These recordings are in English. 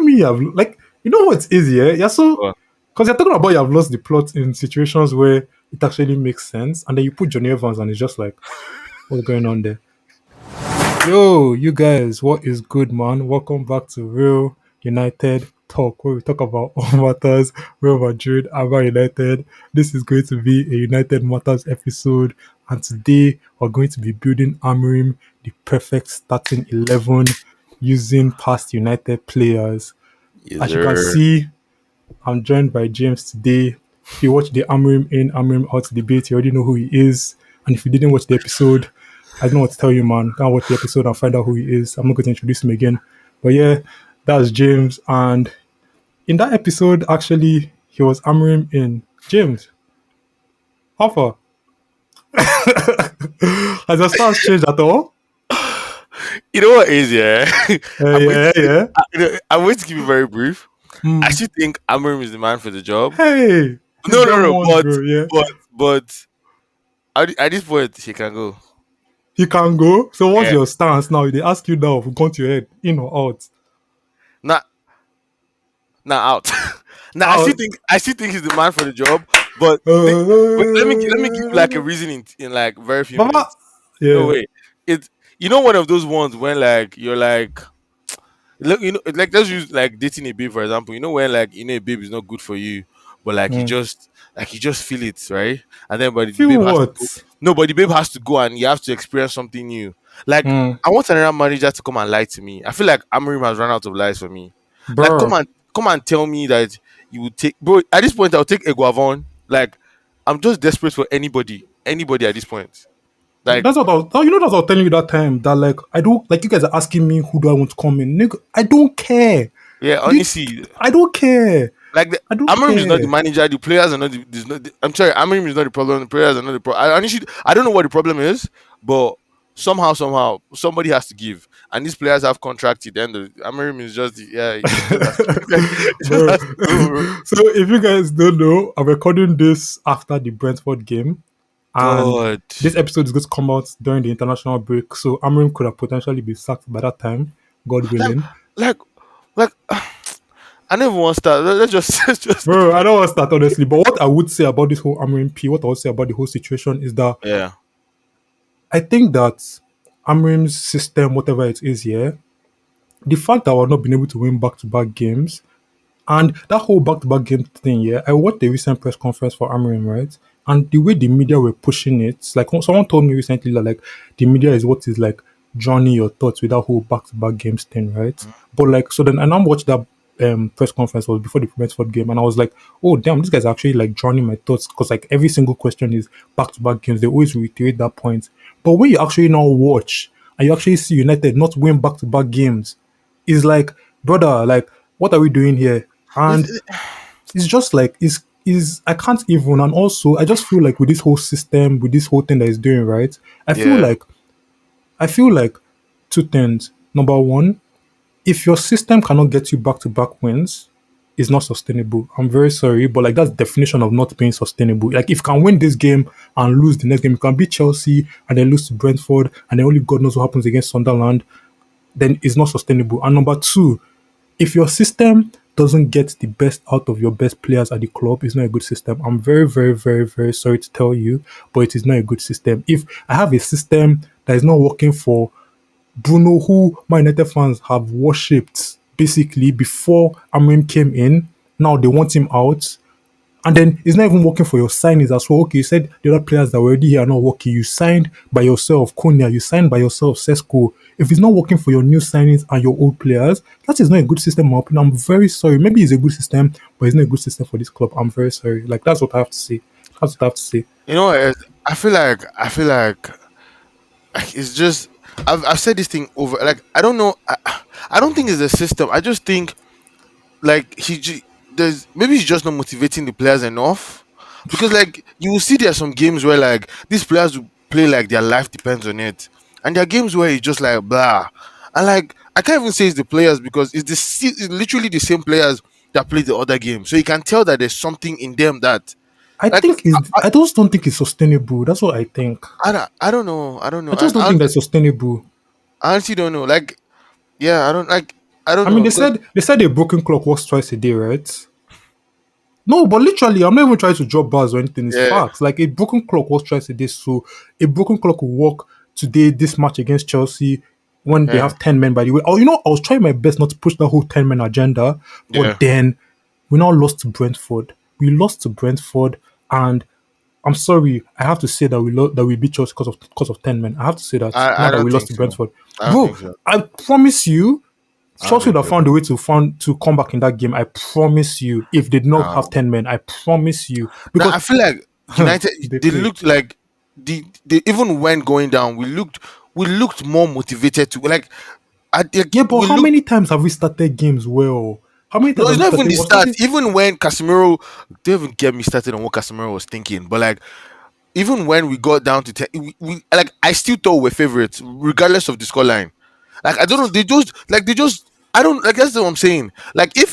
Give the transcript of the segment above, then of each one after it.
me you have like you know what's easier? Yeah, so But because you're talking about you have lost the plot in situations where it actually makes sense, and then you put Johnny Evans, and it's just like, what's going on there? Yo, you guys, what is good, man? Welcome back to Real United Talk, where we talk about all matters Real Madrid, Aba United. This is going to be a United Matters episode, and today we're going to be building Amorim the perfect starting 11 using past United players. yes, As you can sir. see, I'm joined by James today. If you watched the Amorim in, Amorim out debate, you already know who he is. And if you didn't watch the episode, I don't know what to tell you, man. Can't watch the episode and find out who he is. I'm not going to introduce him again. But yeah, that's James. And in that episode, actually, he was Amorim in. James, how far? Has your stance changed at all? You know what is, yeah? I'm going to Yeah, say, yeah. I'm going to keep it very brief. I Hmm. still think Amorim is the man for the job. Hey, he's No, no, done no. once, bro. Yeah. But at this point, he can go. He can go. So what's Yeah. your stance now? They ask you now, gun to your head, in or out? Not, not out. Now, Out. I still think he's the man for the job. But, but let me give you like a reason in like very few Baba. minutes. No Yeah. way. It's one of those ones when like you're like, look, like let's use like dating a babe for example. You know when like a babe is not good for you, but Mm. like you just feel it, right? And then but the Feel babe has to what? go. No, but the babe has to go and you have to experience something new. Like Mm. I want another manager to come and lie to me. I feel like Amorim has run out of lies for me. Like Bruh. come and tell me that you would take, bro. At this point, I'll take Eguavon. Like I'm just desperate for anybody at this point. Like That's what I was, oh, you know, that's what I was telling you that time. That like I don't like you guys are asking me who do I want to come in. Nigga, I don't care. yeah, You, honestly, I don't care. like the, I don't Amorim is not the care. manager. The players are not. I'm sorry, Amorim is not the problem. The players are not the problem. I honestly, I don't know what the problem is, but somehow, somebody has to give, and these players have contracted. And Amorim is just, yeah, he just has to, he just Bro. has to go, bro. So if you guys don't know, I'm recording this after the Brentford game, and God, this episode is going to come out during the international break. So Amrim could have potentially been sacked by that time, God like, willing. like, like, I never want to start. Let's just, let's just, Bro, I don't want to start honestly, but what I would say about this whole Amrim P, what I would say about the whole situation is that yeah, I think that Amrim's system, whatever it is, yeah, the fact that we're not being able to win back to back games and that whole back to back game thing, yeah, I watched the recent press conference for Amrim, right? And the way the media were pushing it, like someone told me recently that like the media is what is like drowning your thoughts with that whole back to back games thing, right? But like so then and I watched that press conference was before the Brentford game, and I was like, oh damn, this guy's actually like drowning my thoughts because like every single question is back to back games. They always reiterate that point. But when you actually now watch and you actually see United not win back to back games, it's like, brother, like what are we doing here? And It's- it's just like is I can't even, and also I just feel like with this whole system, with this whole thing that it's doing, right? I feel yeah, like I feel like two things. Number one, if your system cannot get you back to back wins, it's not sustainable. I'm very sorry, but like that's the definition of not being sustainable. Like if you can win this game and lose the next game, you can beat Chelsea and then lose to Brentford, and then only God knows what happens against Sunderland, then it's not sustainable. And number two, if your system doesn't get the best out of your best players at the club, it's not a good system. I'm very, very, very, very sorry to tell you, but it is not a good system. If I have a system that is not working for Bruno, who my United fans have worshipped basically before Amorim came in, now they want him out. And then it's not even working for your signings as well. Okay, you said the other players that were already here are not working. You signed by yourself, Konya, you signed by yourself, Sesko. If it's not working for your new signings and your old players, that is not a good system, in my opinion. I'm very sorry. Maybe it's a good system, but it's not a good system for this club. I'm very sorry. Like, that's what I have to say. That's what I have to say. you know, what, I feel like it's just I've said this thing over. Like I don't know. I don't think it's a system. I just think like there's maybe he's just not motivating the players enough because like you will see there are some games where like these players will play like their life depends on it, and there are games where it's just like blah, and like I can't even say it's the players because it's literally the same players that play the other game, so you can tell that there's something in them that I like think is I just don't think it's sustainable. That's what I think. I don't know I just don't think that's sustainable. I honestly don't know like yeah I don't like. I don't I mean, know they because said a broken clock works twice a day, right? No, but literally, I'm not even trying to drop bars or anything. It's yeah, facts. Like a broken clock works twice a day, so a broken clock will work today. This match against Chelsea, when they yeah, have 10 men. By the way, oh, I was trying my best not to push the whole 10 men agenda, but yeah. then we now lost to Brentford. We lost to Brentford, and I'm sorry, I have to say that we beat Chelsea because of 10 men. I have to say that now I that we don't lost think to so. Brentford, I don't bro. think so. I promise you, I don't Chelsea would think have so. found a way to come back in that game. I promise you. If they did not have No. 10 men, I promise you Now because I feel like United they they played. looked like they even when going down we looked more motivated to like Yeah, but we how looked. many times have we started games well? How many No, times have it's we not even started? the We're start. starting. Even when Casemiro, don't even get me started on what Casemiro was thinking. But like, even when we got down to 10, we like I still thought we are favorites, regardless of the scoreline. Like I don't know, they just I don't like that's what I'm saying. Like if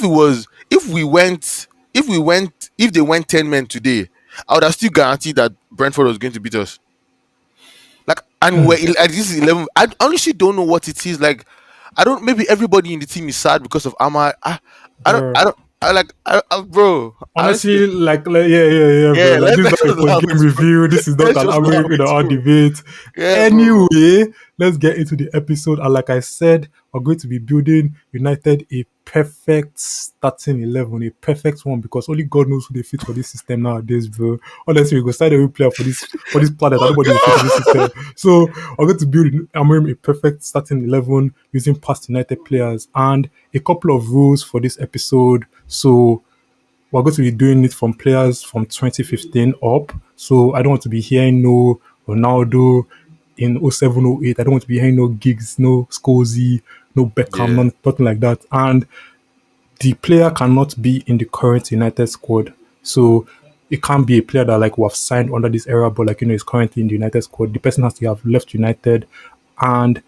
they went 10 men today, I would have still guaranteed that Brentford was going to beat us. Like and like this is 11. I honestly don't know what it is. Like I don't. Maybe everybody in the team is sad because of Ahmad. I don't. Bro. I don't. Bro. Honestly, Honestly, yeah, bro. yeah. Like Let's this is not a let's allow post-game it, bro. review. This is not Let's an just allow Amorim in it, our bro. debate. Yeah, bro. Anyway, let's get into the episode. And like I said, we're going to be building United a perfect starting 11, a perfect one because only God knows who they fit for this system nowadays, bro. Honestly, we go start a new player for this planet that Oh nobody will fit in this God. system. So we're going to build Amorim a perfect starting 11 using past United players and a couple of rules for this episode. So we're going to be doing it from players from 2015 up. So I don't want to be hearing no Ronaldo in 07, 08. I don't want to be hearing no Giggs, no Scorsese, no Beckham, Yeah, nothing like that. And the player cannot be in the current United squad. So it can't be a player that like we have signed under this era, but like is currently in the United squad. The person has to have left United, and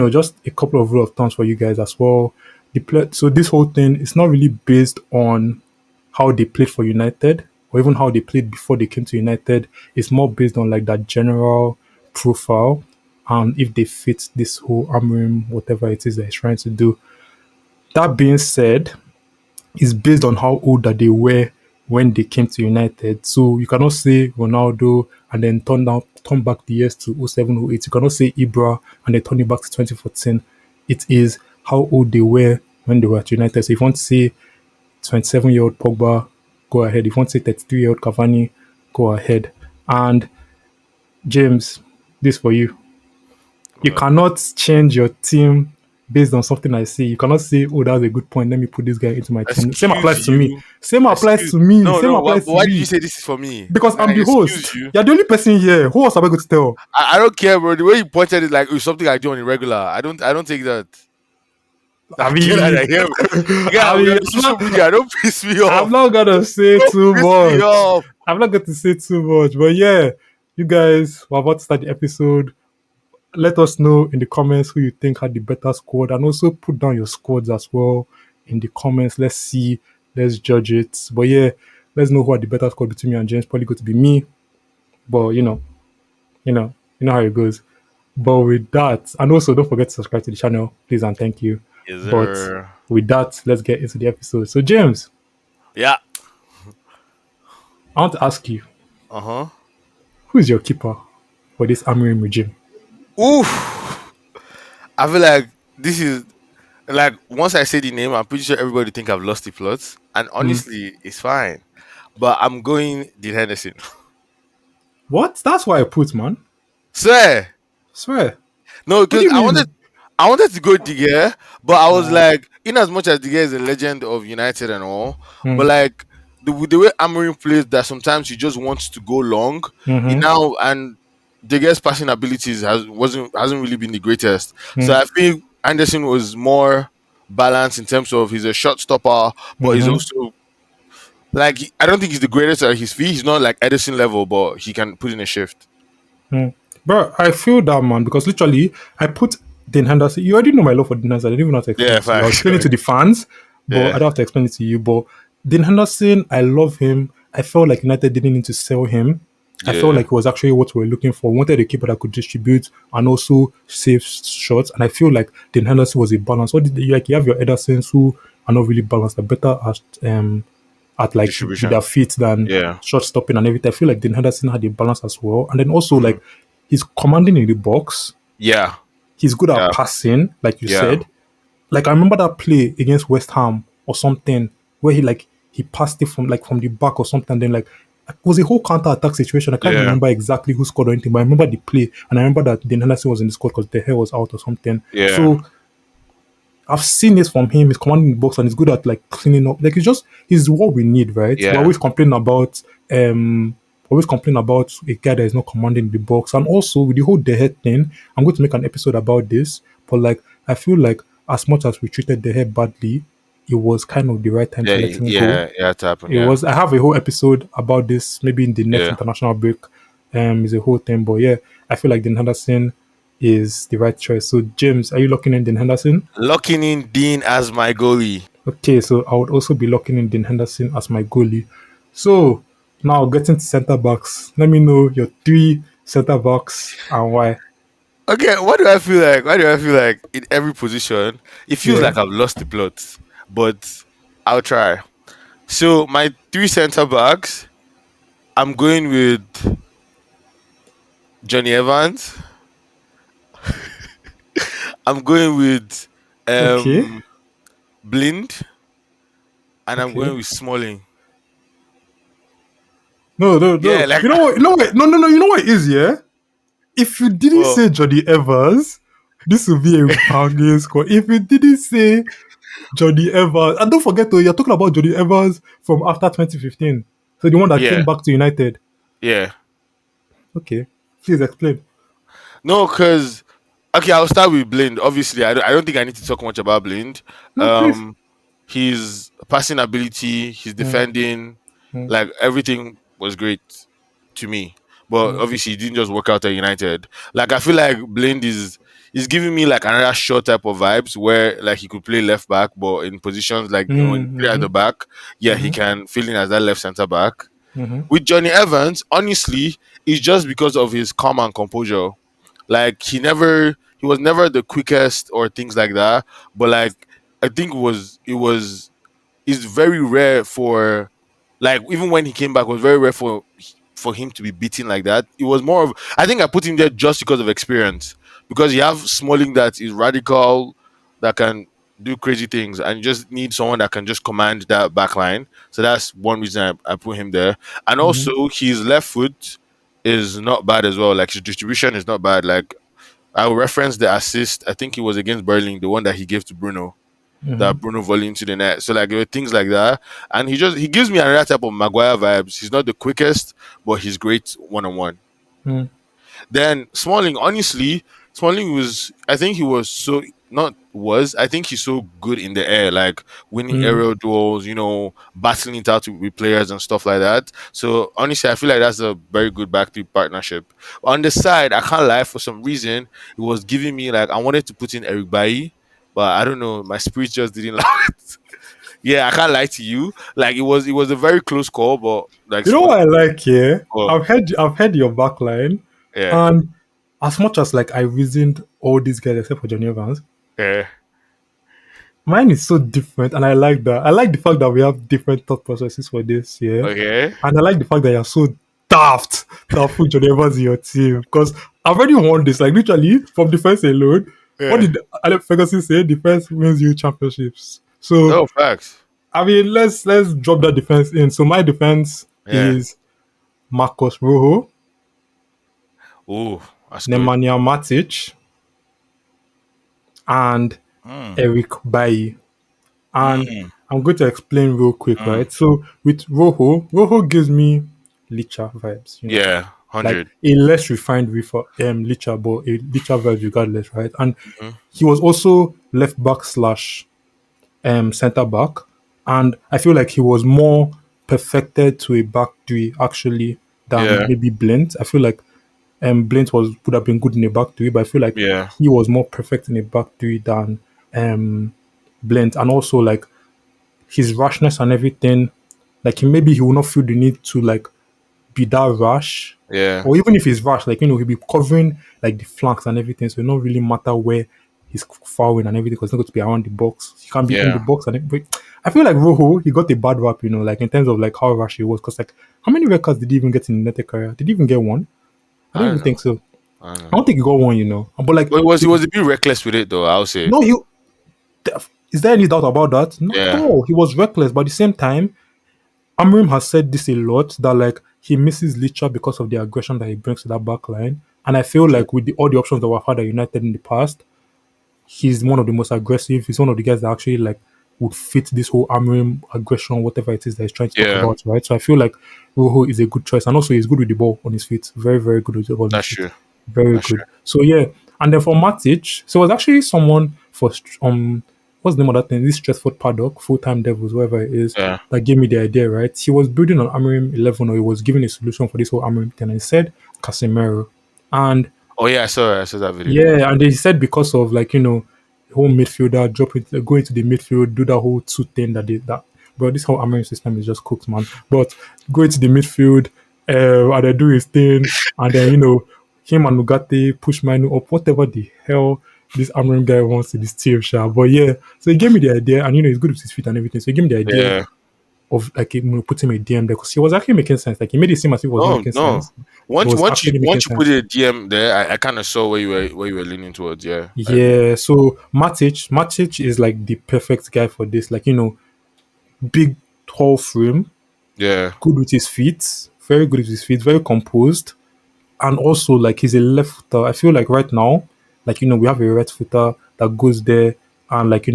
just a couple of rule of thumbs for you guys as well. So this whole thing is not really based on how they played for United or even how they played before they came to United. It's more based on like that general profile and if they fit this whole Amorim, whatever it is that he's trying to do. That being said, it's based on how old that they were when they came to United. So you cannot say Ronaldo and then turn back the years to 07, 08. You cannot say Ibra and then turn it back to 2014. It is how old they were when they were at United. So if you want to say 27-year-old Pogba, go ahead. If you want to say 33-year-old Cavani, go ahead. And James, this for you. You God. cannot change your team based on something I say. You cannot say, "Oh, that's a good point. Let me put this guy into my team." Same Excuse applies to me. you. Same applies Excuse. to me. No, Same no. applies to Why did you me. say this is for me? Because I'm the Excuse host. you. You're the only person here. Who else am I going to tell? I don't care, bro. The way you pointed it, like it's something I do on a regular. I don't take that. I I get that. mean, I hear. I Yeah, we are mean, on social media. Don't piss me I'm off. not gonna say Don't too piss me much. off. I'm not going to say too much. But yeah, you guys, we're about to start the episode. Let us know in the comments who you think had the better squad, and also put down your squads as well in the comments. Let's see, let's judge it. But yeah, let's know who had the better squad between me and James. Probably going to be me, but you know how it goes. But with that, and also don't forget to subscribe to the channel, please and thank you. Is But there? with that, let's get into the episode. So James, Yeah. I want to ask you, Uh huh. who is your keeper for this Amorim regime? Oof. I feel like this is like once I say the name, I'm pretty sure everybody think I've lost the plot. And Hmm. honestly, it's fine. But I'm going Dean Henderson. What? That's why I put man. Swear. Swear. No, What do because you I wanted mean? I wanted to go Diger, but I was Nah. like, in as much as Diger is a legend of United and all, Hmm. but like the way Amorim plays, that sometimes he just wants to go long. He Mm-hmm. now and Diger's passing abilities hasn't really been the greatest. So Hmm. I think Anderson was more balanced in terms of he's a shot stopper, but he's Mm-hmm. also like I don't think he's the greatest at his feet. He's not like Edison level, but he can put in a shift. Hmm. Bro, I feel that man because literally I put Dean Henderson. You already know my love for Dean Henderson. I didn't even have to explain Yeah, it to you. I'll facts. explain it to the fans, but I Yeah, don't have to explain it to you. But Dean Henderson, I love him. I felt like United didn't need to sell him. I felt Yeah. like it was actually what we were looking for. We wanted a keeper that could distribute and also save shots. And I feel like Dean Henderson was a balance. What did like you have your Edersons who are not really balanced, they're better at like with their Distribution. feet than Yeah. shot stopping and everything. I feel like Dean Henderson had a balance as well. And then also Mm. like he's commanding in the box. Yeah. He's good at Yeah. passing, like you Yeah. said. Like I remember that play against West Ham or something where he passed it from the back or something. Then like it was a whole counter attack situation. I can't Yeah. remember exactly who scored or anything, but I remember the play and I remember that Dean Henderson was in the squad because the hair was out or something. Yeah. So I've seen this from him. He's commanding the box and he's good at like cleaning up. Like he's what we need, right? Yeah. Um always complain about a guy that is not commanding the box. And also with the whole the head thing, I'm going to make an episode about this. But like I feel like as much as we treated the head badly, it was kind of the right time Yeah. to let him go. Yeah. Yeah. It happened. It Yeah. was I have a whole episode about this maybe in the next Yeah. international break. Is a whole thing. But yeah, I feel like Dean Henderson is the right choice. So James, are you locking in Dean Henderson? Locking in Dean as my goalie. Okay, so I would also be locking in Dean Henderson as my goalie. So now getting to centre backs. Let me know your three centre backs and why. Okay, what do I feel like? Why do I feel like in every position it feels Yeah. like I've lost the plot? But I'll try. So my three centre backs, I'm going with Johnny Evans. I'm going with Okay. um Blind, and I'm Okay. going with Smalling. No, no, Yeah, no. like You know what? You know what? No, no, no. You know what it is, yeah? If you didn't well, say Johnny Evans, this would be a banging score. If you didn't say Johnny Evans, and don't forget, though, you're talking about Johnny Evans from after 2015. So the one that yeah, came back to United. yeah. Okay. Please explain. No, because okay, I'll start with Blind. Obviously, I don't think I need to talk much about Blind. No, please. Um, his passing ability, his Mm, defending, mm, like everything was great to me. But mm, obviously, he didn't just work out at United. Like I feel like Blind is giving me like another short type of vibes where like he could play left back, but in positions like when he play at the mm, back, yeah, he mm, can fill in as that left centre back. mm, With Johnny Evans, honestly, it's just because of his calm and composure. Like he was never the quickest or things like that. But like I think it was it's very rare for like even when he came back, it was very rare for him to be beaten like that. It was more of I think I put him there just because of experience. Because you have Smalling that is radical, that can do crazy things, and you just need someone that can just command that back line. So that's one reason I put him there. And mm, also his left foot is not bad as well. Like his distribution is not bad. Like I will reference the assist. I think it was against Berlin, the one that he gave to Bruno, that mm, Bruno volley into the net. So like there were things like that, and he gives me another type of Maguire vibes. He's not the quickest, but he's great one on one. mm, Then Smalling, honestly, Smalling was I think he was so not was I think he's so good in the air, like winning mm, aerial duels, battling it out with players and stuff like that. So honestly, I feel like that's a very good back three partnership. On the side, I can't lie, for some reason it was giving me like I wanted to put in Eric Bailly, but I don't know, my spirit just didn't allow it. Yeah, I can't lie to you. Like it was a very close call, but like You know Smalling, what I like here? oh I've heard your backline, yeah, and as much as like I reasoned all these guys except for Johnny Evans, yeah, mine is so different, and I like that. I like the fact that we have different thought processes for this, yeah. okay, And I like the fact that you're so daft to have put Johnny Evans in your team because I've already won this. Like literally from defense alone. What yeah. did Alex Ferguson say? Defense wins you championships. So No facts. I mean, let's drop that defense in. So my defense Yeah. is Marcos Rojo, Ooh, that's good. Nemanja Matic, and Mm, Eric Bailly. And mm, I'm going to explain real quick, mm. right? So with Rojo gives me Licha vibes, Yeah, like 100. a less refined Licha, but a Licha vibes regardless, right? And Mhm. he was also left back slash centre back, and I feel like he was more perfected to a back three actually than Yeah, maybe Blint. I feel like Blint would have been good in a back three, but I feel like yeah, he was more perfect in a back three than um Blint, and also like his rashness and everything. Like maybe he will not feel the need to like be that rash, Yeah. or even if he's rash, like he'll be covering like the flanks and everything, so it not really matter where he's fouling and everything because it's not going to be around the box. He can be in the Yeah. box and everything. I feel like Rojo, he got a bad rap, like in terms of like how rash he was, because like how many records did he even get in the United career? Did he even get one? I don't I don't even know. think so. I don't I know. don't think he got one. But like, But he the, was a bit reckless with it though, I'll say. no, is there any doubt about that? Not at Yeah. all. He was reckless, but at the same time, Amrim has said this a lot that like he misses Licha because of the aggression that he brings to that back line. And I feel True. like with all the options that we've had at United in the past, he's one of the most aggressive. He's one of the guys that actually like would fit this whole Amrim aggression, whatever it is that he's trying to talk Yeah. about, right? So I feel like Rojo is a good choice, and also he's good with the ball on his feet. Very, very good with the ball on his That's feet. true. Very That's good. true. So yeah, and then for Matic, so it was actually someone for what's the name of that thing? This Stretford Paddock, full time Devils, whatever it is, Yeah. that gave me the idea, right? He was building on Amarim 11, or he was giving a solution for this whole Amarim thing. And he said Casemiro, and Oh yeah, I saw that video. yeah, and they said because of like whole midfielder drop it, go into the midfield, do that whole two thing that. But this whole American system is just cooked, man. But go into the midfield, and then do his thing, and then him and Nugate push Manu up, whatever the hell this Amarim guy wants in this team, sha. But yeah, so he gave me the idea, and he's good with his feet and everything. So he gave me the idea Yeah. of like put him a DM there because he was actually making sense. Like he made it seem as if it was not No, making no. sense. It was actually making Once you put sense. a DM there, I kind of saw where you were leaning towards. Yeah, I agree. Yeah, so Matic is like the perfect guy for this. Like, big, tall frame, Yeah, good with his feet, very good with his feet, very composed. And also, like, he's a left footer. I feel like right now, like, we have a right footer that goes there and, like,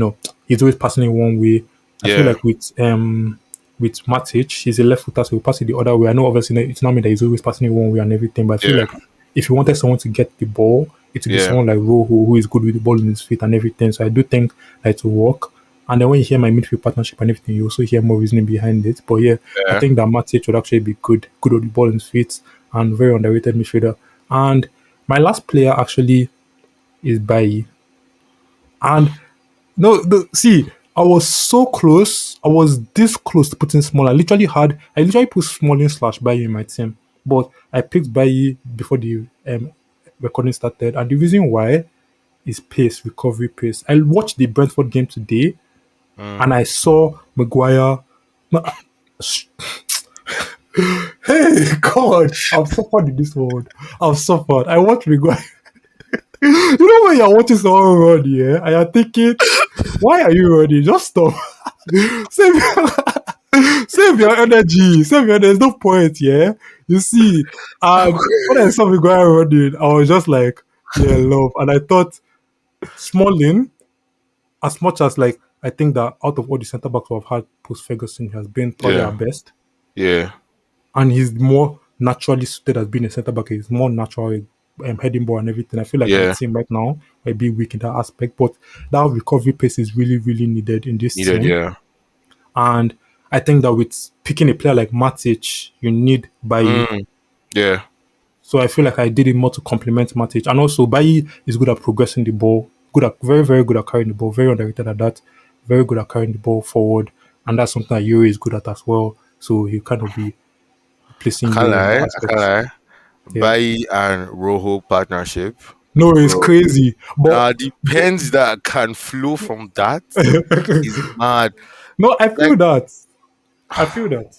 he's always passing it one way. I feel yeah, like with Matic, he's a left footer, so he'll pass it the other way. I know, obviously, it's not mean that he's always passing it one way and everything, but I feel yeah, like if you wanted someone to get the ball, it would be yeah, someone like Rojo, who is good with the ball in his feet and everything. So I do think that it will work. And then when you hear my midfield partnership and everything, you also hear more reasoning behind it. But yeah, I yeah. think that Matic would actually be good with the ball in his feet and very underrated midfielder. And my last player actually is Bailly. And no, see, I was so close. I was this close to putting Small. I literally put Smalling slash Bailly in my team. But I picked Bailly before the recording started. And the reason why is pace, recovery pace. I watched the Brentford game today Mm. and I saw Maguire. No, hey, God, I've suffered in this world. I've suffered. I watched Maguire. You know when you're watching someone run, yeah, and you're thinking, why are you running? Just stop. save, save your energy. Save your There's no point, yeah. You see, and when I saw Maguire running, I was just like, yeah, love. And I thought Smalling, as much as like I think that out of all the centre backs we've had post Ferguson, he has been probably our Yeah, best. yeah, And he's more naturally suited as being a centre back. He's more natural heading ball and everything. I feel like our yeah. team right now might be weak in that aspect, but that recovery pace is really, really needed in this Needed. team. Yeah. And I think that with picking a player like Matic, you need Bailly. Mm. Yeah, So I feel like I did it more to complement Matic. And also Bailly is good at progressing the ball, good at very, very good at carrying the ball, very underrated at that, very good at carrying the ball forward. And that's something that Yuri is good at as well. So he'll kind of be I placing can't Yuri in that lie. I can't aspect. lie. Yeah. Bayi and Rojo partnership, No, it's bro. crazy. But The pens that can flow from that is mad. no, I Like, feel that. I feel that.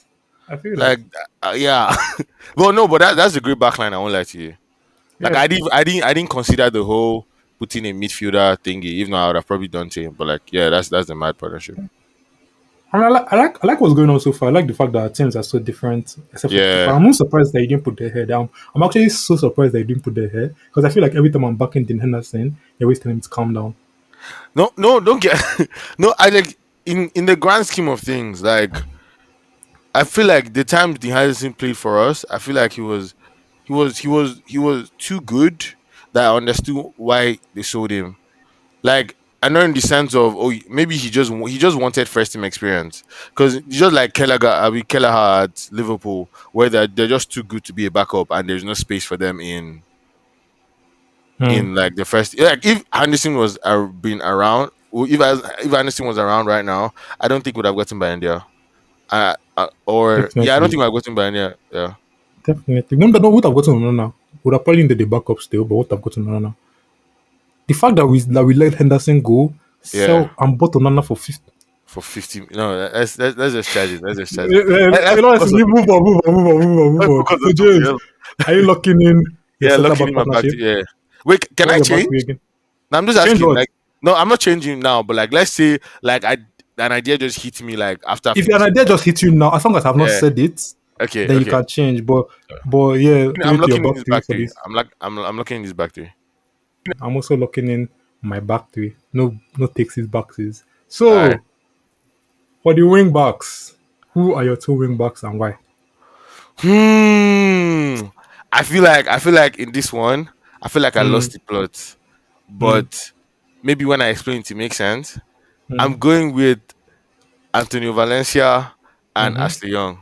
I feel that. like, yeah. Well, no, but that's a great backline. I won't lie to you. Like, Yeah. I didn't consider the whole putting a midfielder thingy. If not, I would have probably done same. But like, yeah, that's the mad partnership. And I like what's going on so far. I like the fact that our teams are so different, except for the keeper. Yeah. I'm not surprised that you didn't put their head down. I'm actually so surprised that you didn't put their head because I feel like every time I'm backing Dean Henderson, you're always telling him to calm down. No, no, don't get. No, I like in the grand scheme of things. Like, I feel like the times the Henderson played for us, I feel like he was too good that I understood why they sold him. Like, I know in the sense of, oh, maybe he just wanted first team experience because just like Kelleher at Liverpool, where they're just too good to be a backup and there's no space for them Hmm. in like the first. Like, if Anderson was been around, or if Anderson was around right now, I don't think would have gotten by India. Or yeah, I don't Definitely. think I've gotten by India. Yeah, Definitely. No, no, would have gotten Onana. Would have probably needed the backup still, but would have gotten Onana. The fact that we let Henderson go, Yeah, sell and bought Onana for 50. for 50. No, let's just charge it. Let's just charge it. Let's You know, focus on move on, move on, move on, move on, move let's on. focus on So something James, else. are you locking in your Yeah, centre locking back in my back partnership? to yeah. Wait, can What are I your back three change? again? No, I'm just Change asking. what? Like, no, I'm not changing now. But like, let's say like an idea just hit me like after If an finishing. idea just hits you now, as long as I've not Yeah. said it, Okay. then you Okay. can change. But yeah, I'm going to your locking in back this three back for three. this. I'm locking in this back three. I'm also locking in my back three. No takes his boxes. All right. So for the wing backs, who are your two wing backs and why? Hmm. I feel like in this one, I feel like I Hmm. lost the plot. Hmm. But maybe when I explain it, it makes sense. Hmm. I'm going with Antonio Valencia and Hmm. Ashley Young.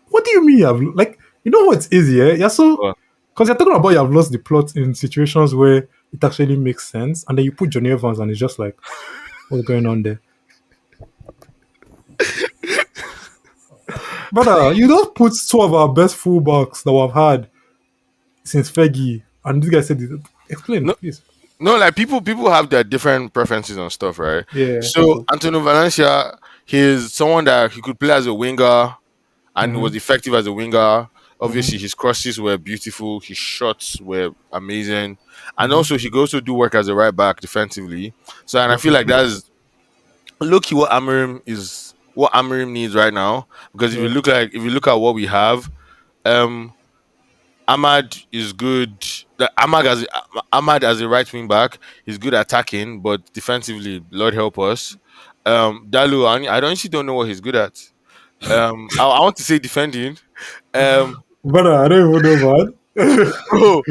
What do you mean like you know what's easy? Eh? Yeah, so But because you're talking about you have lost the plot in situations where it actually makes sense, and then you put Johnny Evans and it's just like what's going on there? Brother, you don't put two of our best fullbacks that we've had since Fergie, and this guy said it. Explain, no, please. no, like people have their different preferences on stuff, right? Yeah, So so. Antonio Valencia, he's someone that he could play as a winger and Mm-hmm, was effective as a winger. mm-hmm, Obviously, his crosses were beautiful. His shots were amazing, and mm-hmm, also he could also do work as a right back defensively. So, and I feel like definitely. that's look what Amorim needs right now. Because Yeah. if you look at what we have, um, Ahmad is good. Ahmad as a right wing back, he's good attacking, but defensively, Lord help us. Dalu, I honestly don't know what he's good at. I want to say defending. Um, Brother, I don't even know, man. bro,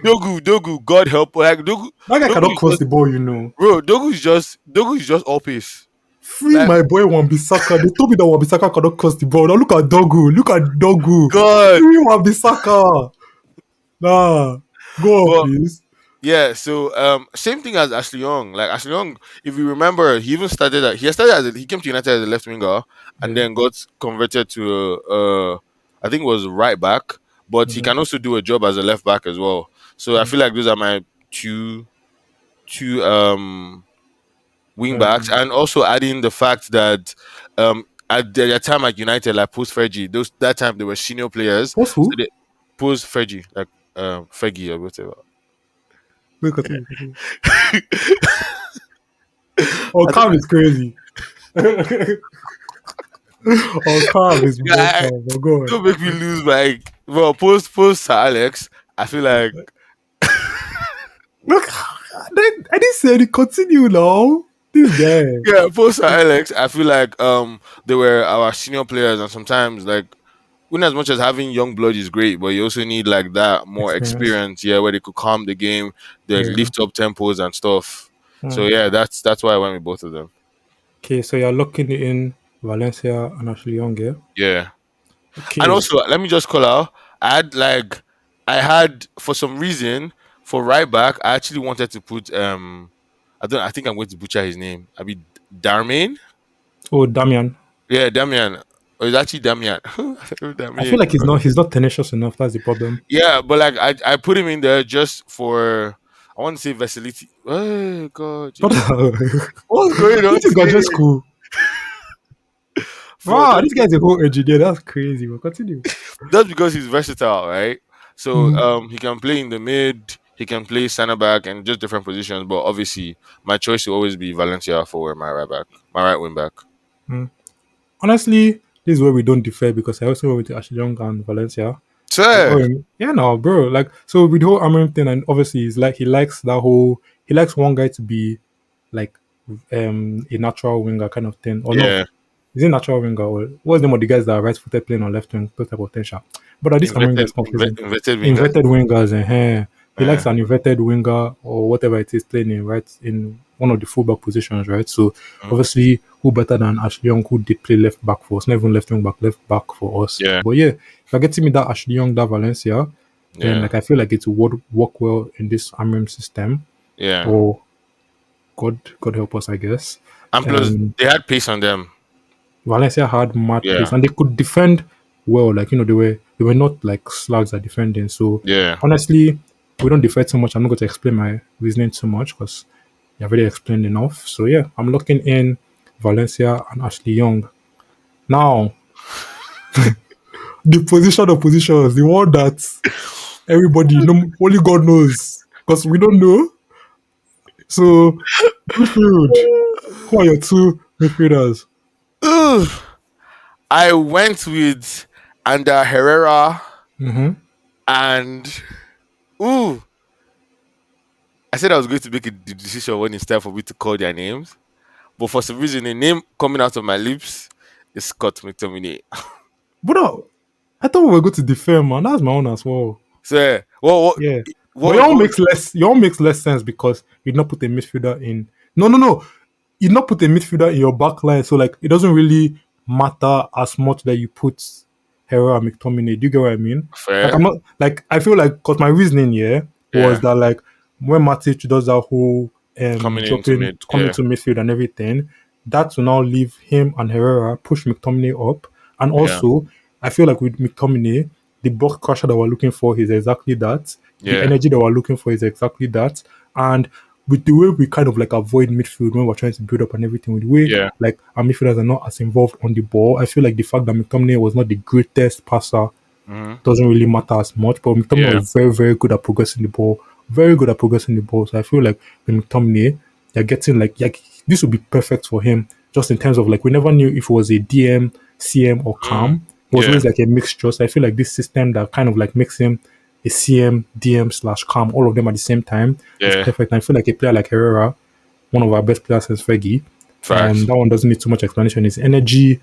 Dogu, God help, like That guy Dogu cannot is cross just the ball, you know. bro, Dogu is just all pace. Free Like my boy Wan-Bissaka. They told me that Wan-Bissaka cannot cross the ball. Now look at Dogu. Look at Dogu. God, Free Wan-Bissaka. Nah. Go on, but please. yeah, so same thing as Ashley Young. Like Ashley Young, if you remember, he even started at he started he came to United as a left winger and Yeah. then got converted to I think it was right back, but he Mm-hmm. can also do a job as a left back as well. So I feel like those are my two wing backs, Um, and also adding the fact that at their time at United, like post Fergie, those that time they were senior players, Post so who? they post Fergie, like Fergie or whatever. Wait, continue, continue. Oh, I think Calm is crazy. Oh, Calm is more guy, calm. Oh, go on. don't make me lose my well post Sir Alex. I feel like Look, I didn't say any. Continue now. This guy. yeah, post Sir Alex. I feel like they were our senior players, and sometimes like in as much as having young blood is great, but you also need like that more Experience. experience, yeah, where they could calm the game, they Yeah. lift up tempos and stuff. So Hmm. yeah, that's why I went with both of them. Okay, so you're locking in Valencia and Ashley Young, yeah? Yeah. And Okay. also let me just call out, I had for some reason for right back, I actually wanted to put I think I'm going to butcher his name. I mean Darmain? Oh, Damian. Yeah, Damian. Or it's actually Damian. I feel Damian. like he's not tenacious enough. That's the problem. Yeah, but like I put him in there just for I want to say versatility. Oh God, But Jesus, what's going on this is today, graduate school. bro? Wow, this guy's a whole engineer. That's crazy. But continue. Just because he's versatile, right? So Mm. he can play in the mid, he can play center back, and just different positions. But obviously, my choice will always be Valencia for my right back, my right wing back. Mm. Honestly, this is where we don't differ because I also went with Ashley Young and Valencia. Sure. Yeah, no, bro. Like, so with the whole Amorim thing, and obviously, he's like, he likes one guy to be like a natural winger kind of thing, or no? Yeah, Is it natural winger or what's the name of the guys that are right footed playing on left wing? Those type of potential. But this Amorim guy's confusing. inverted winger. Inverted wingers, he likes Uh, an inverted winger or whatever it is playing in right in one of the fullback positions, right? So mm, obviously, who better than Ashley Young, who did play left back for us, not even left wing back, left back for us. yeah, But yeah, if you're getting me that Ashley Young, that Valencia, then yeah, like I feel like it would work well in this Amorim system. yeah. Or God help us, I guess. And plus, Um, they had pace on them. Valencia had mad pace Yeah, and they could defend well. Like, they were they were not like slugs at defending. So Yeah. honestly, we don't defend too much. I'm not going to explain my reasoning too much because you've already explained enough. So yeah, I'm looking in Valencia and Ashley Young. Now, the position of positions, the one that everybody, no, only God knows, because we don't know. So midfield, who are your two midfielders? Ugh. I went with Ander Herrera Mm-hmm. and ooh, I said I was going to make the decision when it's time for me to call their names, but for some reason, the name coming out of my lips is Scott McTominay. But I thought we were going to defend, man. That's my own as well. So, well, Yeah. But what, what, your own makes less sense because you did not put a midfielder in. No, no, no. You did not put a midfielder in your back line. So like it doesn't really matter as much that you put Herrera and McTominay. Do you get what I mean? Like I'm fair? not like I feel like because my reasoning here was Yeah, that like when Matic does that whole coming into dropping mid. coming Yeah, to midfield and everything, that will now leave him and Herrera push McTominay up. And yeah, also I feel like with McTominay, the box crusher that we're looking for is exactly that. The yeah, energy that we're looking for is exactly that. And with the way we kind of like avoid midfield when we're trying to build up and everything, with the way yeah. like our midfielders are not as involved on the ball, I feel like the fact that McTominay was not the greatest passer Hmm. doesn't really matter as much. But McTominay Yeah. was very, very good at progressing the ball, very good at progressing the ball. So I feel like with McTominay, you're getting like this would be perfect for him, just in terms of like we never knew if it was a DM, CM, or Mm. CAM. It was Yeah, always like a mixture. So I feel like this system that kind of like makes him a CM, DM slash CAM, all of them at the same time is yeah. perfect. And I feel like a player like Herrera, one of our best players since Fergie, Facts. that one doesn't need too much explanation. His energy,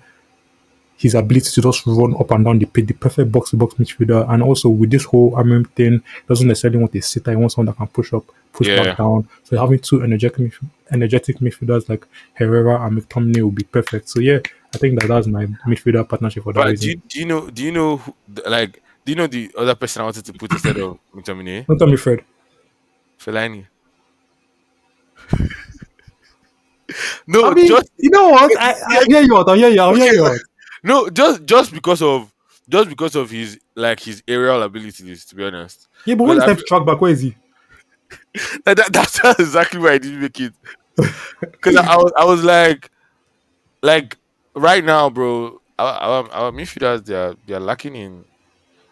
his ability to just run up and down the pitch, the perfect box to box midfielder, and also with this whole Amorim thing, doesn't necessarily want a sitter. He wants someone that can push up, push back Yeah. down. So having two energetic midfielders like Herrera and McTominay would be perfect. So yeah, I think that's my midfielder partnership for that But reason. do you know do you know the other person I wanted to put instead of McTominay? Don't tell me, Fred. Fellaini. I No, mean, just you know what? yeah, I hear you out. I hear you. I hear okay. you out. No, just because of his like his aerial abilities. To be honest, Yeah, but when because it's time to track back, where is he? that's exactly why I didn't make it. Because I was like right now, bro. Our midfielders they are lacking in.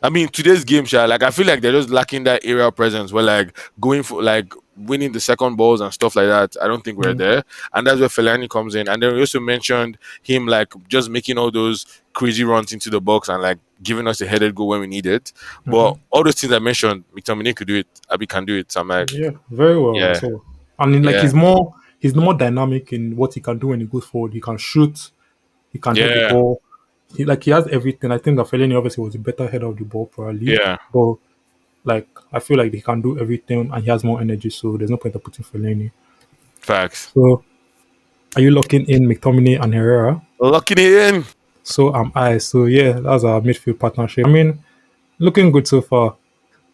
I mean, today's game, Sha, like I feel like they're just lacking that aerial presence. Where like going for like winning the second balls and stuff like that. I don't think we're Mm, there, and that's where Fellaini comes in. And then we also mentioned him like just making all those crazy runs into the box and like giving us a headed goal when we need it. But mhm. all those things I mentioned, McTominay could do it. Abi can do it. So I'm like, Yeah, very well yeah, as well. And then, like yeah, he's more dynamic in what he can do when he goes forward. He can shoot, he can head the yeah, ball. He has everything. I think that Fellaini obviously was a better header of the ball probably, yeah. but like I feel like he can do everything and he has more energy. So there's no point of putting Fellaini. Facts. So are you locking in McTominay and Herrera? Locking it in. So am I. So yeah, that's our midfield partnership. I mean, looking good so far.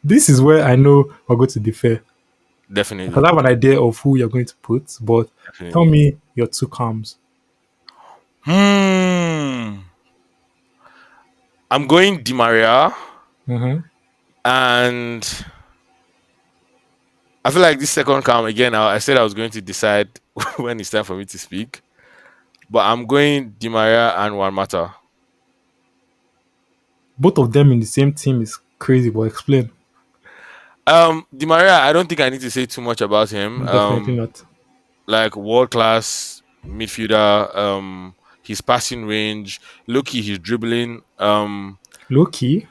This is where I know we're going to differ because Definitely, I have an idea of who you're going to put, but tell definitely. me your two cams. Hmm. I'm going Di Maria, Mm-hmm. and I feel like this second calm again. I said I was going to decide when it's time for me to speak, but I'm going Di Maria and Juan Mata. Both of them in the same team is crazy, but explain. Di Maria, I don't think I need to say too much about him. Definitely not. Like world class midfielder. His passing range, Loki, his dribbling. Low key?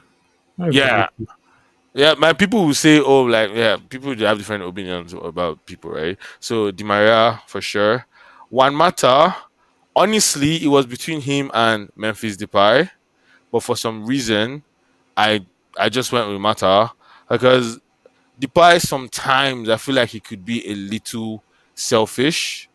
Not even low Yeah, key. yeah. My people will say, oh, like yeah, people they have different opinions about people, right? So Di Maria for sure. Juan Mata, honestly, it was between him and Memphis Depay, but for some reason, I I just went with Mata because Depay sometimes I feel like he could be a little selfish,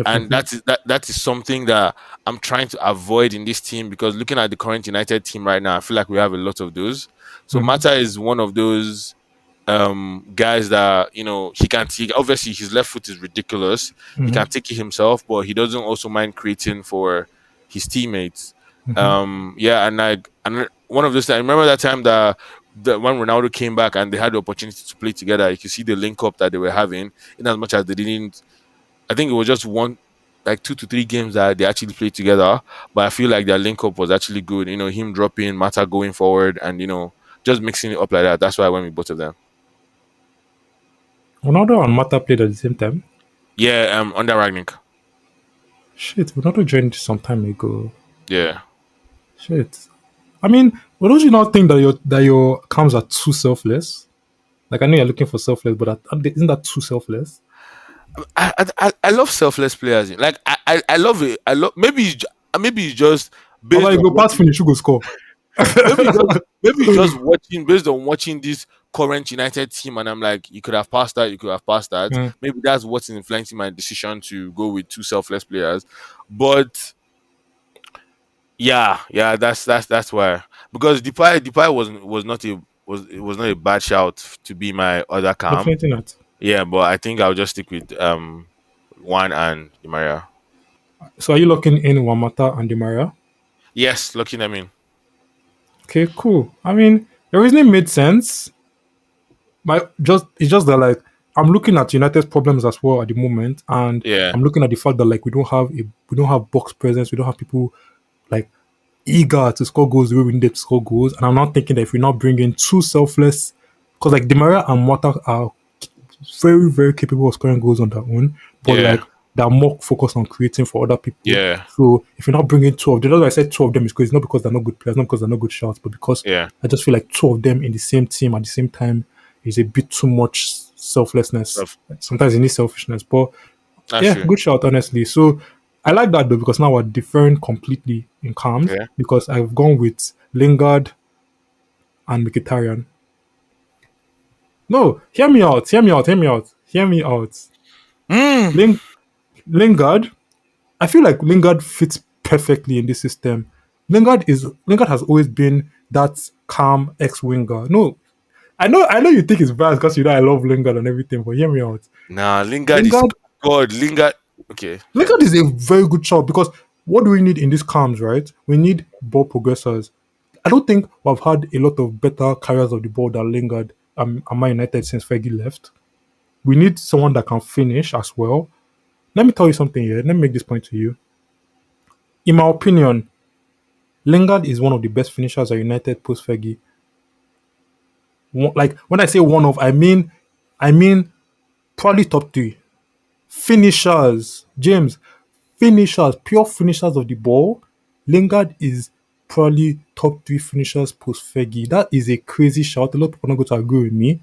and Definitely. that is something that I'm trying to avoid in this team because looking at the current United team right now, I feel like we have a lot of those. So Mm-hmm. Mata is one of those guys that he can take. Obviously his left foot is ridiculous. He Mm-hmm. can take it himself, but he doesn't also mind creating for his teammates. Hmm. Yeah, and like, and one of those, I remember that time that when Ronaldo came back and they had the opportunity to play together, you could see the link up that they were having. In as much as they didn't, I think it was just one, like 2 to 3 games that they actually played together. But I feel like their link up was actually good. Him dropping, Mata going forward, and just mixing it up like that. That's why I went with both of them. Ronaldo and Mata played at the same time. Yeah, under Ragnick. Shit, Ronaldo joined some time ago. Yeah. Shit. I mean, but don't you not think that your cams are too selfless? Like I know you're looking for selfless, but isn't that too selfless? I love selfless players. Like I love it. I love maybe it's just I'm based like, on go pass watching. finish, you go score. Maybe just watching based on watching this current United team, and I'm like, you could have passed that, you could have passed that. Mm. Maybe that's what's influencing my decision to go with two selfless players. But yeah, that's why, because Depay was not a bad shout to be my other cam. Definitely not. Yeah, but I think I'll just stick with Juan and Di Maria. So are you locking in Wamata and Di Maria? Yes, looking at me. Okay, cool. I mean, the reasoning made sense. It's just that like I'm looking at United's problems as well at the moment, and Yeah, I'm looking at the fact that like we don't have box presence, we don't have people like eager to score goals the way we need to score goals. And I'm not thinking that if we not bring in two selfless, because like Demaria and Mata are very, very capable of scoring goals on their own, but yeah, like they're more focused on creating for other people. yeah, So if you're not bringing two of them, that's why I said two of them is because it's not because they're not good players, not because they're not good shots, but because yeah. I just feel like two of them in the same team at the same time is a bit too much selflessness. Stuff. Sometimes you need selfishness, but That's yeah, true. good shout, honestly. So I like that though because now we're different completely in calms Yeah. because I've gone with Lingard and Mkhitaryan. No, hear me out, hear me out, hear me out, hear me out. Mm. Ling- Lingard, I feel like Lingard fits perfectly in this system. Lingard has always been that calm ex winger. No, I know you think it's bad because you know I love Lingard and everything, but hear me out. Nah, Lingard is Lingard God. Lingard. Okay, fair. Lingard is a very good shot because what do we need in these camps, right? We need ball progressors. I don't think we've had a lot of better carriers of the ball than Lingard at Man United since Fergie left. We need someone that can finish as well. Let me tell you something here. Let me make this point to you. In my opinion, Lingard is one of the best finishers at United post Fergie. Like when I say one of, I mean probably top three finishers. James, finishers, pure finishers of the ball. Lingard is probably top three finishers post Fergie. That is a crazy shout. A lot of people are not going to agree with me.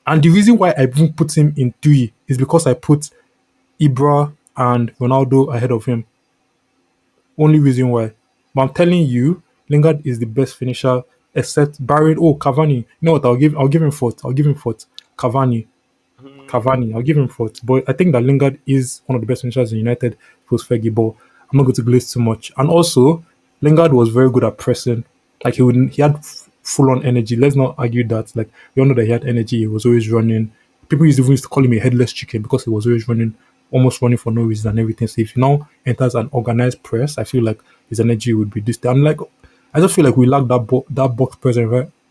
And the reason why I even put him in three is because I put Ibra and Ronaldo ahead of him. Only reason why. But I'm telling you, Lingard is the best finisher, except barring Cavani. You know what? I'll give him fourth. I'll give him fourth. Cavani. Mm. Cavani. I'll give him fourth. But I think that Lingard is one of the best finishers in United post Fergie. But I'm not going to glaze too much. And also, Lingard was very good at pressing. Like he had full on energy. Let's not argue that. Like we all know that he had energy. He was always running. People used to call him a headless chicken because he was always running, almost running for no reason and everything. So if he now enters an organized press, I feel like his energy would be this. I'm like, I just feel like we lack that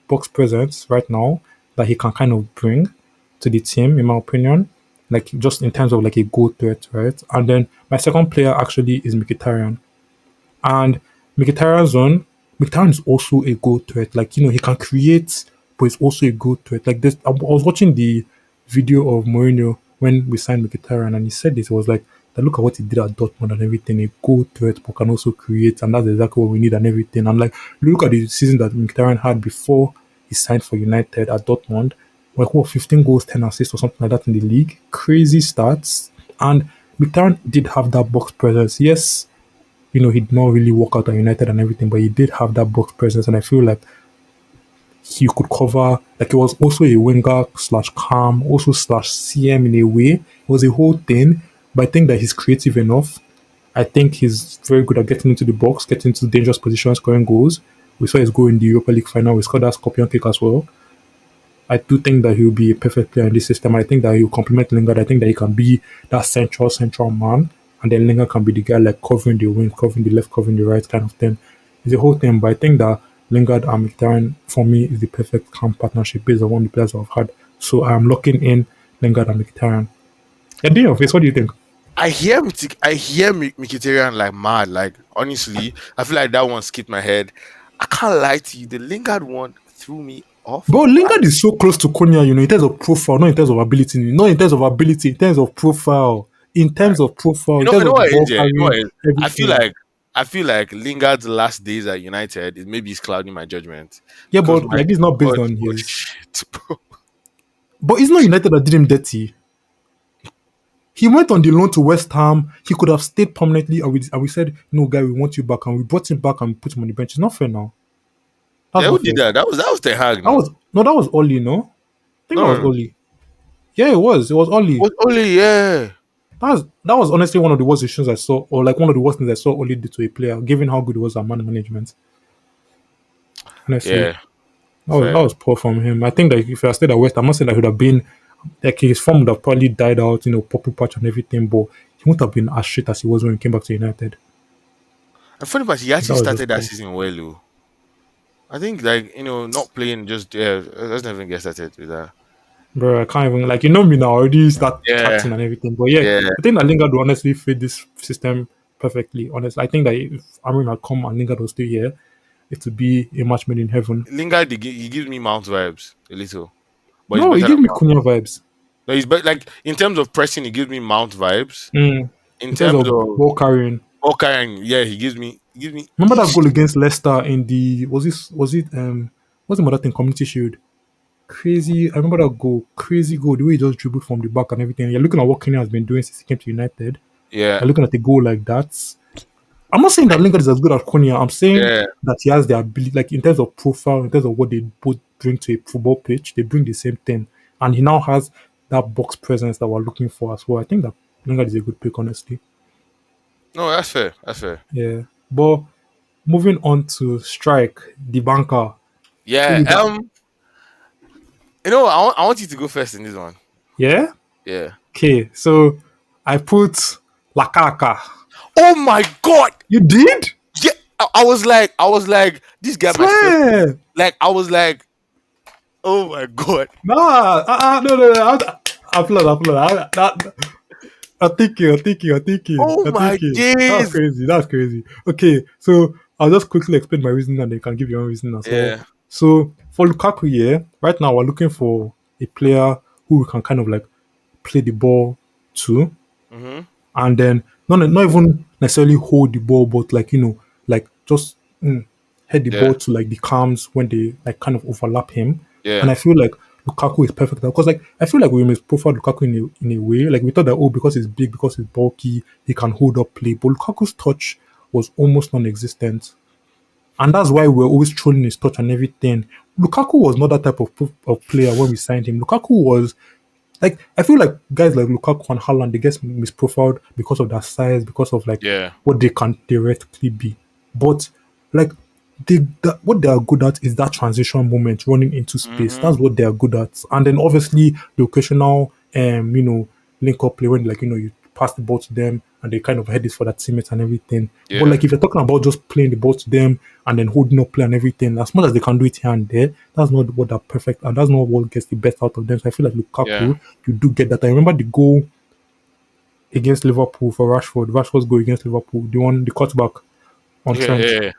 box presence right now that he can kind of bring to the team, in my opinion. Like just in terms of like a goal threat, right? And then my second player actually is Mkhitaryan. And Mkhitaryan's on Mkhitaryan is also a goal threat. Like, he can create, but it's also a goal threat. Like this, I was watching the video of Mourinho when we signed Mkhitaryan, and he said this. It was like, look at what he did at Dortmund and everything. A goal threat, but can also create, and that's exactly what we need and everything. And like, look at the season that Mkhitaryan had before he signed for United at Dortmund. Like, what, 15 goals, 10 assists, or something like that in the league. Crazy stats. And Mkhitaryan did have that box presence. Yes, he did not really work out at United and everything, but he did have that box presence, and I feel like he could cover. Like he was also a winger slash calm, also slash CM in a way. It was a whole thing, but I think that he's creative enough. I think he's very good at getting into the box, getting into dangerous positions, scoring goals. We saw his goal in the Europa League final. We scored that scorpion kick as well. I do think that he'll be a perfect player in this system. I think that he'll complement Lingard. I think that he can be that central man. and then Lingard can be the guy like covering the wing, covering the left, covering the right kind of thing. It's a whole thing, but I think that Lingard and Mkhitaryan for me is the perfect camp partnership based on one of the players I've had. So I'm locking in Lingard and Mkhitaryan. Yeah, do your face. What do you think? I hear Mkhitaryan like mad. Like honestly, I feel like that one skipped my head. I can't lie to you. The Lingard one threw me off But guard. Lingard is so close to Konya, in terms of profile, not in terms of ability, not in terms of ability, in terms of profile, in terms of profile, in terms You know of the what it is, ball yeah. You know what carrying, it is? I feel everything. like I feel like Lingard's last days at United is maybe it's clouding my judgment Yeah, because but my like this is not based God on was his. shit, bro. But it's not United that did him dirty. He went on the loan to West Ham. He could have stayed permanently, and we said, "No, guy, we want you back," and we brought him back and put him on the bench. It's not fair now. That's Yeah, who not did fair. that? That was the Hag, That no? was no, that was Oli. No, I think that No, was no, no. Oli. Yeah, it was. It was Oli. Was only yeah, That was honestly one of the worst decisions I saw, or like one of the worst things I saw Oli did to a player, given how good it was at man management. Honestly, yeah, that was fair. poor from him. I think that if he had stayed at West, I'm not saying that he would have been like his form would have probably died out, purple patch and everything, but he wouldn't have been as shit as he was when he came back to United. And funny part, he That actually was started just that poor. season well, though. I think like not playing just let's not even get started with that. Bro, I can't even like me now. I already start Yeah, chatting and everything. But yeah, yeah. I think that Lingard will honestly fit this system perfectly. Honestly, I think that if Amrin had come and Lingard was still here, it would be a match made in heaven. Lingard, he gives me Mount vibes a little, but he's No, he better than gave me Mount. Cunha vibes. No, he's but like in terms of pressing, he gives me Mount vibes. In In terms terms of of ball carrying. okay, yeah, he gives me Remember that goal against Leicester in the what's the mother thing, Community Shield? Crazy. I remember that goal. Crazy goal. The way he just dribbled from the back and everything. You're looking at what Kenny has been doing since he came to United. yeah, You're looking at a goal like that. I'm not saying that Lingard is as good as Konya. I'm saying yeah. that he has the ability, like in terms of profile, in terms of what they both bring to a football pitch, they bring the same thing. And he now has that box presence that we're looking for as well. I think that Lingard is a good pick, honestly. No, that's fair. That's fair. Yeah. But moving on to strike, the banker. Who Yeah. you got? I want you to go first in this one. Yeah? Yeah. Okay, so I put Lakaka. Oh my god. You did? Yeah. I was like, this guy might stress me. Swear. Like I was like, oh my god. Nah, no, no, no. I I'm thinking, I'm thinking, I'm thinking, Oh I'm my thinking. That's days. crazy. That's crazy. Okay, so I'll just quickly explain my reasoning and then you can give your own reasoning as well. Yeah. So for Lukaku, yeah, right now we're looking for a player who we can kind of like play the ball to, Mm-hmm. and then not even necessarily hold the ball, but like like just head the Yeah. ball to like the cams when they like kind of overlap him. And Yeah. I feel like Lukaku is perfect because like I feel like we misprofiled Lukaku in a way. Like we thought that because he's big, because he's bulky, he can hold up play. But Lukaku's touch was almost non-existent. And that's why we're always trolling his touch and everything. Lukaku was not that type of player when we signed him. Lukaku was like I feel like guys like Lukaku and Haaland they get misprofiled because of their size, because of like Yeah. what they can theoretically be. But like what they are good at is that transition moment, running into space. Mm-hmm. That's what they are good at. And then obviously the occasional link up play when like you pass the ball to them and they kind of head it for their teammates and everything. But Yeah. like if you're talking about just playing the ball to them and then holding up play and everything, as much as they can do it here and there, that's not what they're perfect and that's not what gets the best out of them. So I feel like Yeah. Lukaku, you do get that. I remember the goal against Liverpool for Rashford. Rashford's goal against Liverpool, the one the cutback on Yeah. Trent. Yeah.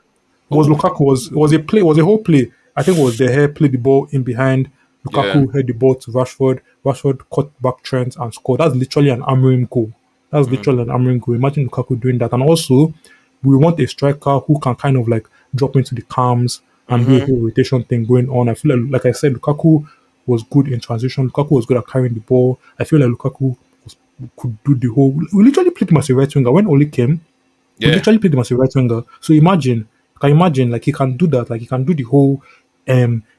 Was Oh. Lukaku was a play, was a whole play. I think it was the hair played the ball in behind. Yeah. Lukaku head the ball to Rashford. Rashford cut back Trent and scored. That's literally an Amorim goal. That's Mm. literally an Amorim goal. Imagine Lukaku doing that. And also, we want a striker who can kind of like drop into the cams and do a Mm-hmm. whole rotation thing going on. I feel like I said, Lukaku was good in transition. Lukaku was good at carrying the ball. I feel like Lukaku could do the whole. We literally played him as a right winger when Oli came. We Yeah. literally played him as a right winger. So can you imagine, like he can do that, like he can do the whole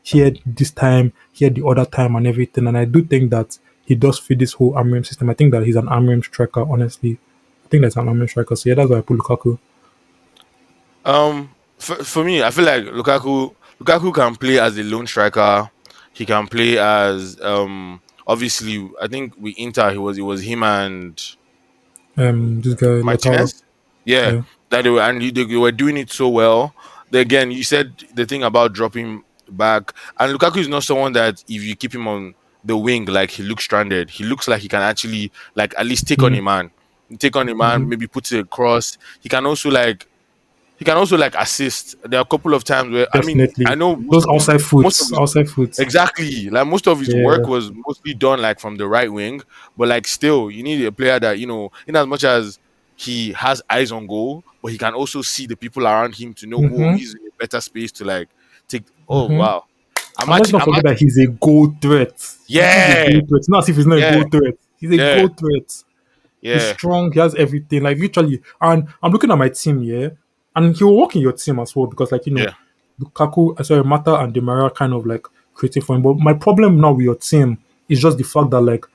here this time, here the other time and everything. And I do think that he does fit this whole Amram system. I think that he's an Amram striker, honestly. I think that's an Amram striker. So yeah, that's why I put Lukaku. For me, I feel like Lukaku can play as a lone striker. He can play as obviously I think we Inter it was him and This guy Lautaro. Martinez. Yeah, Yeah. that they were doing it so well. Again, you said the thing about dropping back, and Lukaku is not someone that if you keep him on the wing, like he looks stranded. He looks like he can actually like at least take on a man, Mm-hmm. maybe put it across. He can also like assist. There are a couple of times where I mean I Definitely. know Those outside most of foots. his Outside foots. exactly like most of his work Yeah. was mostly done like from the right wing, but like still you need a player that in as much as he has eyes on goal, but he can also see the people around him to know whoa Mm-hmm. he's in a better space to like take. Oh Mm-hmm. wow, And let's not I'm forget actually that he's a goal threat. He is a yeah goal threat. It's not as if he's not a yeah goal threat. He's a yeah goal threat. He's yeah strong. He has everything. Like literally. And I'm looking at my team here, and he will work in your team as well because, like yeah Lukaku, sorry, Mata and Demaria kind of like creating for him. But my problem now with your team is just the fact that like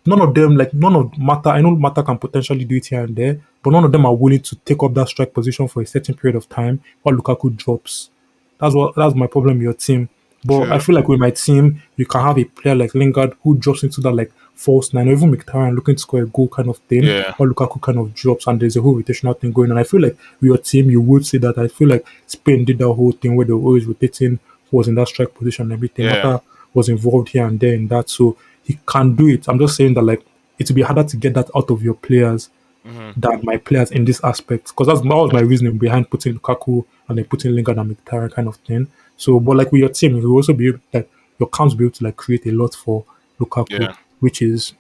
none of Mata. I know Mata can potentially do it here and there, but none of them are willing to take up that strike position for a certain period of time while Lukaku drops. That's my problem with your team. But I true feel like with my team, you can have a player like Lingard who drops into that like false nine, or even Mkhitaryan looking to score a goal kind of thing, yeah or Lukaku kind of drops, and there's a whole rotational thing going on. I feel like with your team, you would say that. I feel like Spain did that whole thing where they were always rotating who was in that strike position and everything. yeah Mata was involved here and there in that, so he can do it. I'm just saying that like it will be harder to get that out of your players hmm than my players in this aspect. Because that was my reasoning behind putting Lukaku and then putting Lingard and Mkhitaryan kind of thing. So, but like with your team, you will also be able, like your camps be able to like create a lot for Lukaku, yeah. which is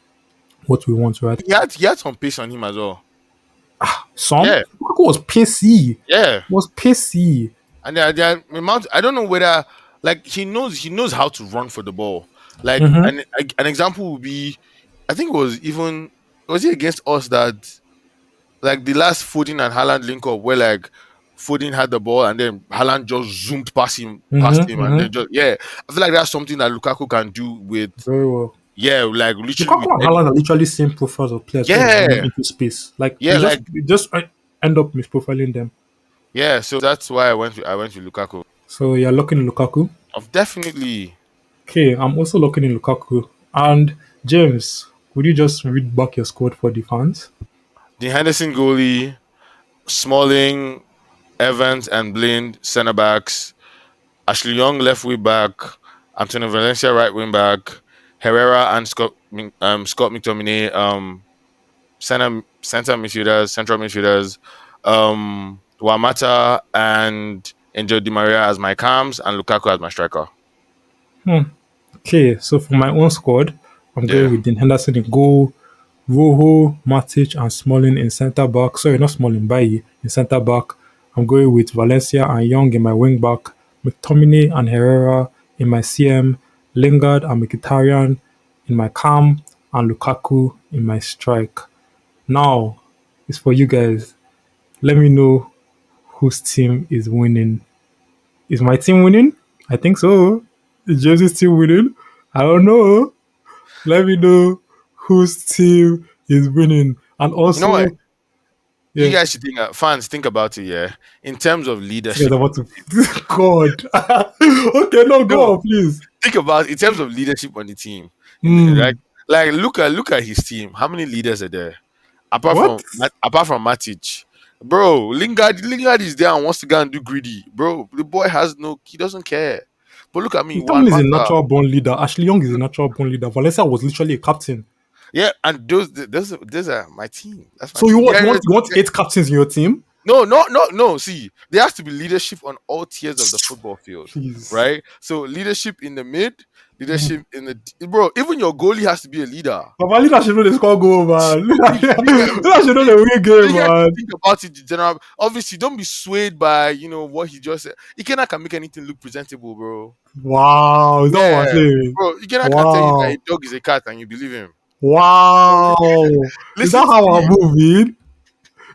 what we want, right? He had some pace on him as well. Some Yeah Lukaku was pacey, yeah. was pacey. And there are amount. I don't know whether like he knows how to run for the ball. Like Mm-hmm. an example would be, I think it was even was it against us that like the last Foden and Haaland link up where like Foden had the ball and then Haaland just zoomed past Mm-hmm. him and then Mm-hmm. just yeah. I feel like that's something that Lukaku can do with Very well. yeah like literally Lukaku with and any Haaland are literally same profiles of players when they run yeah into space. Like yeah like you just end up misprofiling them. yeah. So that's why I went to Lukaku. So you're looking at Lukaku. Of definitely Okay, I'm also looking in Lukaku. And James, would you just read back your squad for the fans? the Henderson goalie, Smalling, Evans and Blind centre backs, Ashley Young left wing back, Antonio Valencia right wing back, Herrera and Scott McTominay center midfielders, central midfielders, Wamata and Angel Di Maria as my cams and Lukaku as my striker. Hmm. Okay, so for my own squad, I'm going Yeah, with Dean Henderson in goal, Rojo, Matic, and Smalling in centre back. Sorry, not Smalling, Bailly in centre back. I'm going with Valencia and Young in my wing back, McTominay and Herrera in my CM, Lingard and Mkhitaryan in my cam, and Lukaku in my strike. Now, it's for you guys. Let me know whose team is winning. Is my team winning? I think so. Is Josie's team winning? I don't know. Let me know whose team is winning. And you know what? also, You yeah, guys should fans think about it. Yeah, in terms of you guys leadership are on about to. the team. God. Okay, no, No, go on, please. think about in terms of leadership on the team. Hmm. Like look at his team. How many leaders are there? What? Apart from Matic, bro, Lingard is there and wants to go and do greedy, bro. The boy has no, he doesn't care. But look at me, one McTominay is a Mata, natural born leader. Ashley Young is a natural born leader. Valencia was literally a captain. yeah, and those are my team. That's my So you team. what? You want eight captains in your team? No, no. See, there has to be leadership on all tiers of the football field, Please. right? So leadership in the mid, leadership in the bro. Even your goalie has to be a leader. Papa Lina should know the score goal, man. Please, Lina should know the win so game, you have to man. think about it in general. Obviously, don't be swayed by what he just said. Ikena can make anything look presentable, bro. Wow, is that what I'm Yeah, saying? bro. Ikena can tell you that a Wow. dog is a cat and you believe him. Wow. Is Listen that to how I'm me. moving?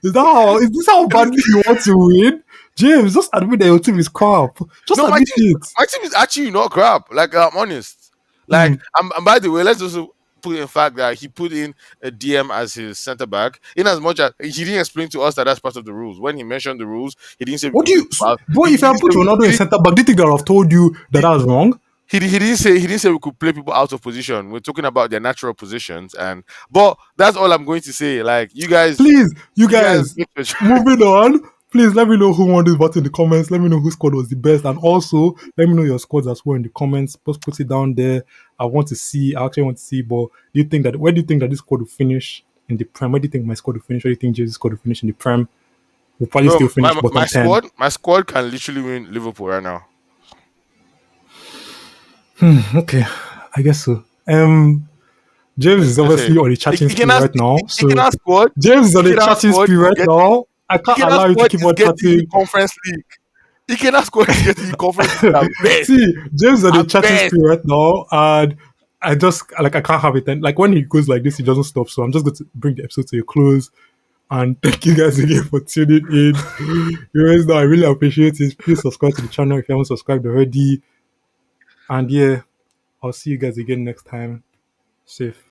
Is this how badly you want to win? James, just admit that your team is crap. Just No, admit it. my team is actually not crap. Like I'm honest. Hmm. Like and by the way, let's also put in fact that he put in a DM as his center back. In as much as he didn't explain to us that that's part of the rules. When he mentioned the rules, he didn't say we What could do play you, with our, boy? If he I didn't put say Ronaldo he in didn't, centre back, do you think that I've told you that he, that's wrong? he didn't say we could play people out of position. We're talking about their natural positions, and but that's all I'm going to say. Like Please, you you guys guys, make the choice. moving on. Please let me know who won this battle in the comments. Let me know whose squad was the best. And also, let me know your squads as well in the comments. Just put it down there. I want to see. I actually want to see. But where do you think that this squad will finish in the Prem? Where do you think my squad will finish? Where do you think Jay's squad will finish in the Prem? We'll probably Bro, still finish my bottom 10. squad can literally win Liverpool right now. Okay, I guess so. James is Let's say obviously on a chatting he can spree ask right now. he can So ask squad. James is He on a can ask chatting squad spree is right get now. I he can't can ask allow you to squad keep is on getting you chatting. conference league. He can ask squad is getting you conference league at best. See, James on a At chatting best. spree right now, and I just like I can't have it. And like when he goes like this, he doesn't stop. So I'm just going to bring the episode to a close. And thank you guys again for tuning in. You guys know I really appreciate it. Please subscribe to the channel if you haven't subscribed already. And yeah, I'll see you guys again next time. Safe.